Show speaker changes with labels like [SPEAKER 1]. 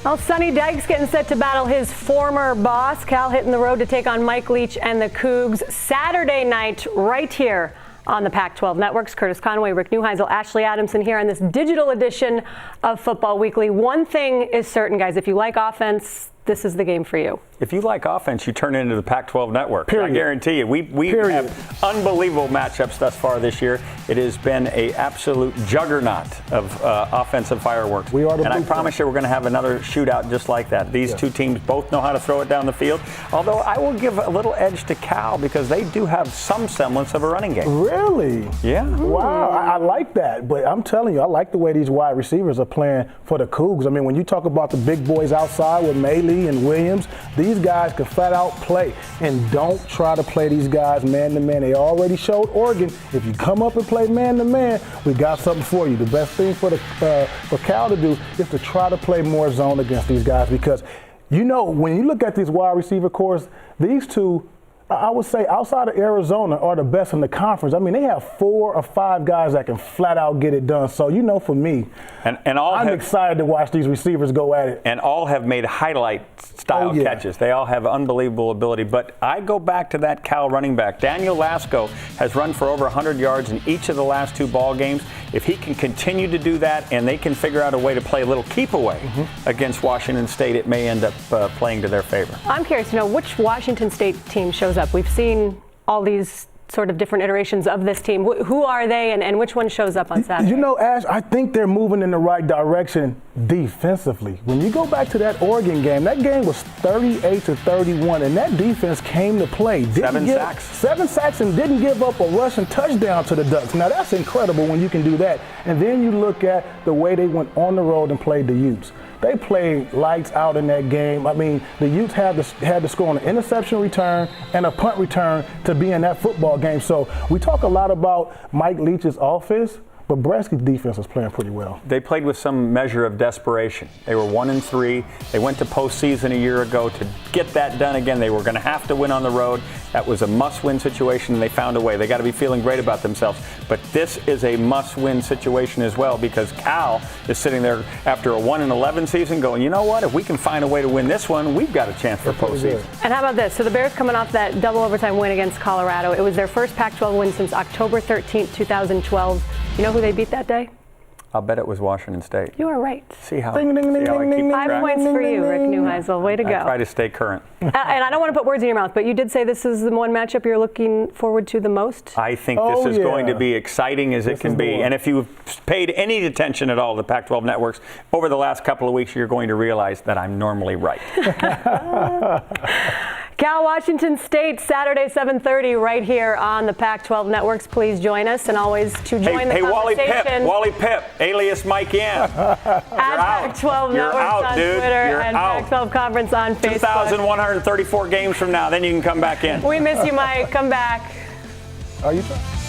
[SPEAKER 1] Well, Sonny Dykes getting set to battle his former boss. Cal hitting the road to take on Mike Leach and the Cougs Saturday night right here on the Pac-12 networks. Curtis Conway, Rick Neuheisel, Ashley Adamson here on this digital edition of Football Weekly. One thing is certain, guys. If you like offense, this is the game for you.
[SPEAKER 2] If you like offense, you turn into the Pac-12 network.
[SPEAKER 3] Period.
[SPEAKER 2] I guarantee you. We have unbelievable matchups thus far this year. It has been an absolute juggernaut of offensive fireworks.
[SPEAKER 3] We are the
[SPEAKER 2] and I
[SPEAKER 3] blueprint.
[SPEAKER 2] promise you we're going to have another shootout just like that. These two teams both know how to throw it down the field. Although I will give a little edge to Cal because they do have some semblance of a running game.
[SPEAKER 3] Really?
[SPEAKER 2] Yeah.
[SPEAKER 3] Wow, I like that. But I'm telling you, I like the way these wide receivers are playing for the Cougs. I mean, when you talk about the big boys outside with Maley and Williams, these guys can flat out play. And don't try to play these guys man-to-man. They already showed Oregon, if you come up and play man-to-man, we got something for you. The best thing for Cal to do is to try to play more zone against these guys because, you know, when you look at these wide receiver cores, these two, I would say outside of Arizona, are the best in the conference. I mean, they have 4 or 5 guys that can flat out get it done. So, you know, for me, I'm excited to watch these receivers go at it.
[SPEAKER 2] And all have made highlight-style catches. They all have unbelievable ability. But I go back to that Cal running back. Daniel Lasco has run for over 100 yards in each of the last 2 ball games. If he can continue to do that and they can figure out a way to play a little keep away against Washington State, it may end up playing to their favor.
[SPEAKER 1] I'm curious to know which Washington State team shows up. We've seen all these sort of different iterations of this team. Who are they and which one shows up on Saturday?
[SPEAKER 3] You know, Ash, I think they're moving in the right direction defensively. When you go back to that Oregon game, that game was 38-31, and that defense came to play.
[SPEAKER 2] 7 sacks.
[SPEAKER 3] 7 sacks and didn't give up a rushing touchdown to the Ducks. Now, that's incredible when you can do that. And then you look at the way they went on the road and played the Utes. They played lights out in that game. I mean, the Utes had to score on an interception return and a punt return to be in that football game. So we talk a lot about Mike Leach's offense, but Bresky's defense was playing pretty well.
[SPEAKER 2] They played with some measure of desperation. They were 1-3. They went to postseason a year ago to get that done again. They were going to have to win on the road. That was a must-win situation, and they found a way. They got to be feeling great about themselves. But this is a must-win situation as well because Cal is sitting there after a 1-11 season going, you know what? If we can find a way to win this one, we've got a chance for postseason.
[SPEAKER 1] And how about this? So the Bears coming off that double overtime win against Colorado. It was their first Pac-12 win since October 13th, 2012. You know who they beat that day?
[SPEAKER 2] I'll bet it was Washington State.
[SPEAKER 1] You are right.
[SPEAKER 2] See how
[SPEAKER 3] Ding, ding, ding,
[SPEAKER 2] I keep
[SPEAKER 3] ding,
[SPEAKER 2] track?
[SPEAKER 1] 5 points for you, Rick Neuheisel. Way to go.
[SPEAKER 2] I try to stay current.
[SPEAKER 1] And I don't want to put words in your mouth, but you did say this is the one matchup you're looking forward to the most.
[SPEAKER 2] I think this is going to be exciting as it can be. And if you've paid any attention at all to the Pac-12 networks over the last couple of weeks, you're going to realize that I'm normally right.
[SPEAKER 1] Cal Washington State, Saturday, 7:30, right here on the Pac-12 networks. Please join us, and always to join the conversation.
[SPEAKER 2] Wally Pipp, alias Mike Yan.
[SPEAKER 1] At Pac-12 networks on Twitter and Pac-12 Conference on Facebook.
[SPEAKER 2] 2,134 games from now, then you can come back in.
[SPEAKER 1] We miss you, Mike. Come back.
[SPEAKER 3] Are you trying?